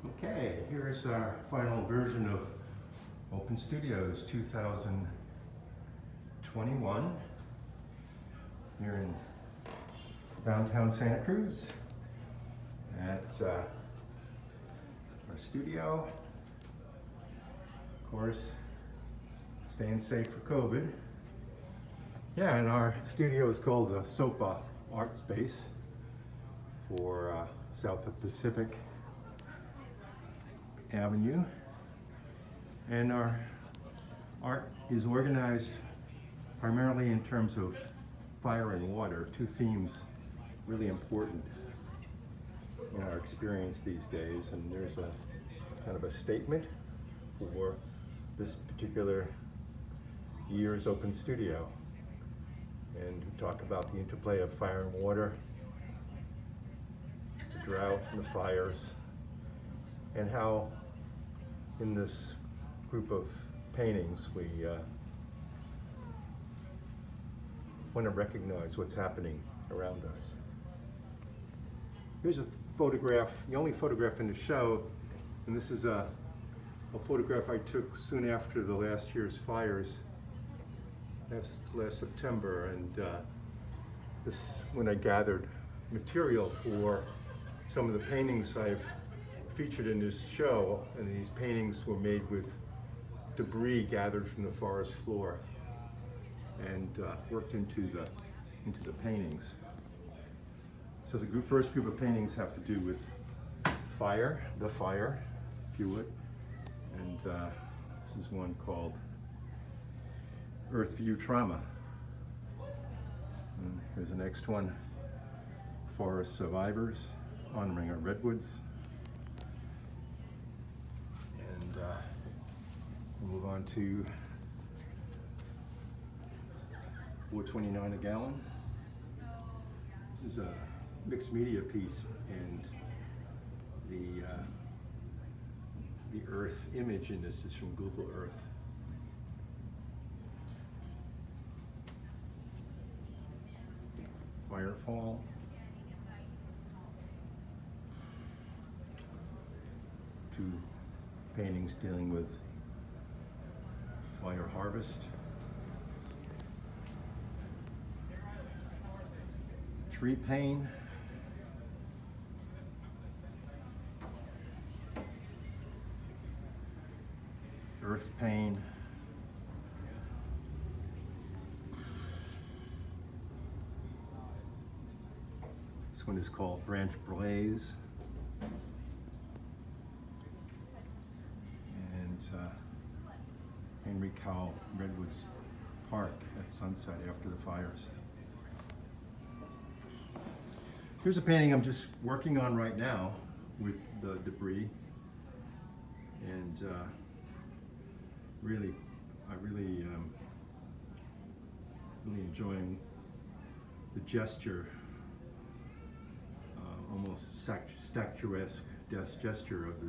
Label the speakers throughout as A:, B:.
A: Okay, here's our final version of Open Studios 2021 here in downtown Santa Cruz at our studio. Of course, staying safe for COVID. Yeah, and our studio is called the SOPA Art Space for south of Pacific Avenue, and our art is organized primarily in terms of fire and water, two themes really important in our experience these days. And there's a kind of a statement for this particular year's Open Studio, and we talk about the interplay of fire and water, the drought and the fires, and how in this group of paintings we want to recognize what's happening around us. Here's a photograph, the only photograph in the show, and this is a photograph I took soon after the last year's fires, last September, and this when I gathered material for some of the paintings I've featured in this show, and these paintings were made with debris gathered from the forest floor and worked into the paintings. So the first group of paintings have to do with fire, the fire, if you would, and this is one called Earth View Trauma. And here's the next one, Forest Survivors, honoring our redwoods. And we'll move on to $4.29 a gallon. This is a mixed media piece, and the Earth image in this is from Google Earth. Firefall. Two paintings dealing with fire harvest. Tree pain. Earth pain. This one is called Branch Blaze. And Henry Cowell Redwoods Park at sunset after the fires. Here's a painting I'm just working on right now with the debris, and really enjoying the gesture, almost statuesque gesture of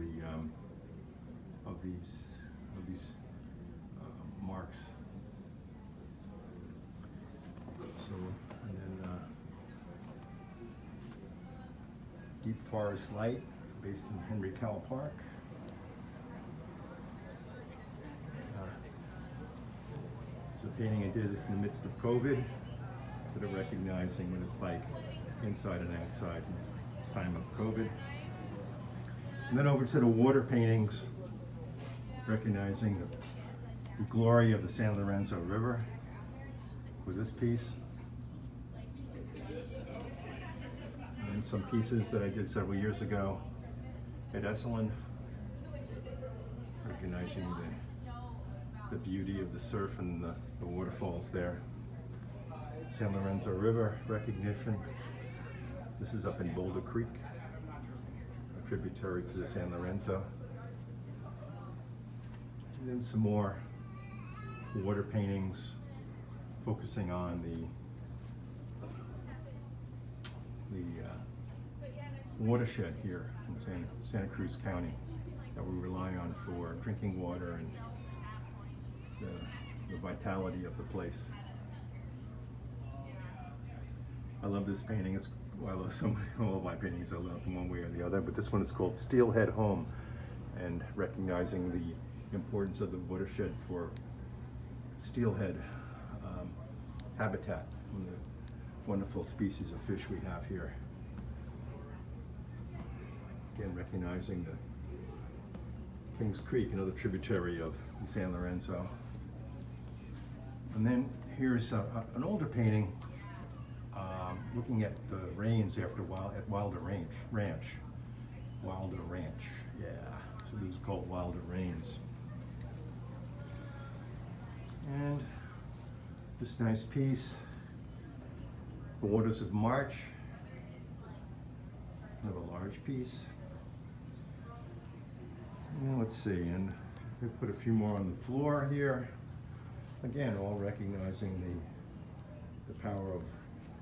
A: these marks. So, and then Deep Forest Light, based in Henry Cowell Park. It's a painting I did in the midst of COVID, sort of recognizing what it's like inside and outside in the time of COVID. And then over to the water paintings, recognizing the glory of the San Lorenzo River with this piece. And some pieces that I did several years ago at Esalen, recognizing the beauty of the surf and the waterfalls there. San Lorenzo River recognition. This is up in Boulder Creek, a tributary to the San Lorenzo. And then some more water paintings focusing on the watershed here in Santa Cruz County that we rely on for drinking water and the vitality of the place. I love this painting. It's, well, all of my paintings I love in one way or the other, but this one is called Steelhead Home. and recognizing the importance of the watershed for steelhead habitat and the wonderful species of fish we have here. Again, recognizing the Kings Creek, another tributary of San Lorenzo. And then here's an older painting looking at the rains at Wilder Ranch. Wilder Ranch, yeah. So this is called Wilder Rains. And this nice piece, The Waters of March. Another large piece. And let's see, and we put a few more on the floor here. Again, all recognizing the power of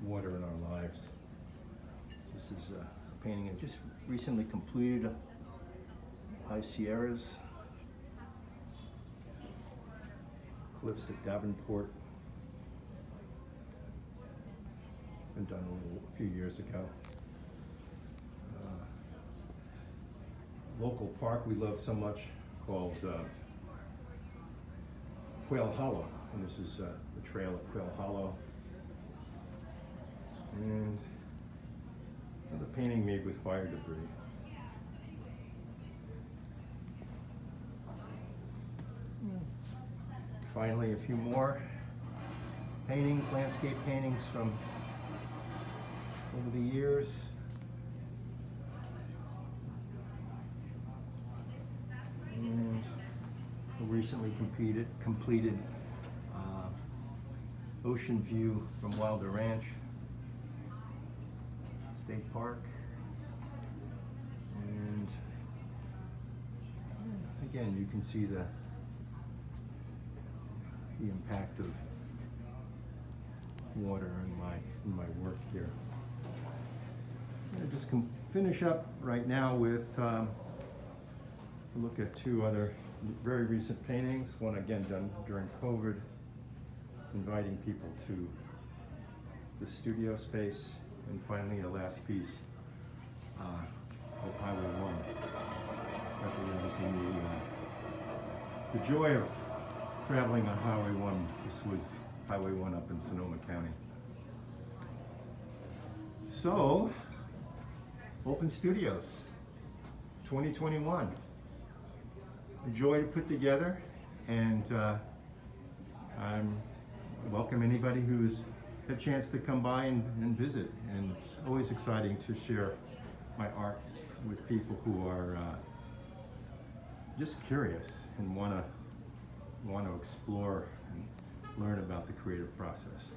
A: water in our lives. This is a painting I just recently completed, High Sierras, cliffs at Davenport. Been done a few years ago. Local park we love so much called Quail Hollow, and this is the trail at Quail Hollow. And another painting made with fire debris. Finally, a few more paintings, landscape paintings from over the years. And a recently completed ocean view from Wilder Ranch State Park. And again, you can see the impact of water in my work here. I'm going to just finish up right now with a look at two other very recent paintings. One again done during COVID, inviting people to the studio space. And finally, a last piece of Highway 1, representing the joy of traveling on Highway 1. This was Highway 1 up in Sonoma County. So, Open Studios, 2021. A joy to put together, and I welcome anybody who's had a chance to come by and visit. And it's always exciting to share my art with people who are just curious and want to explore and learn about the creative process.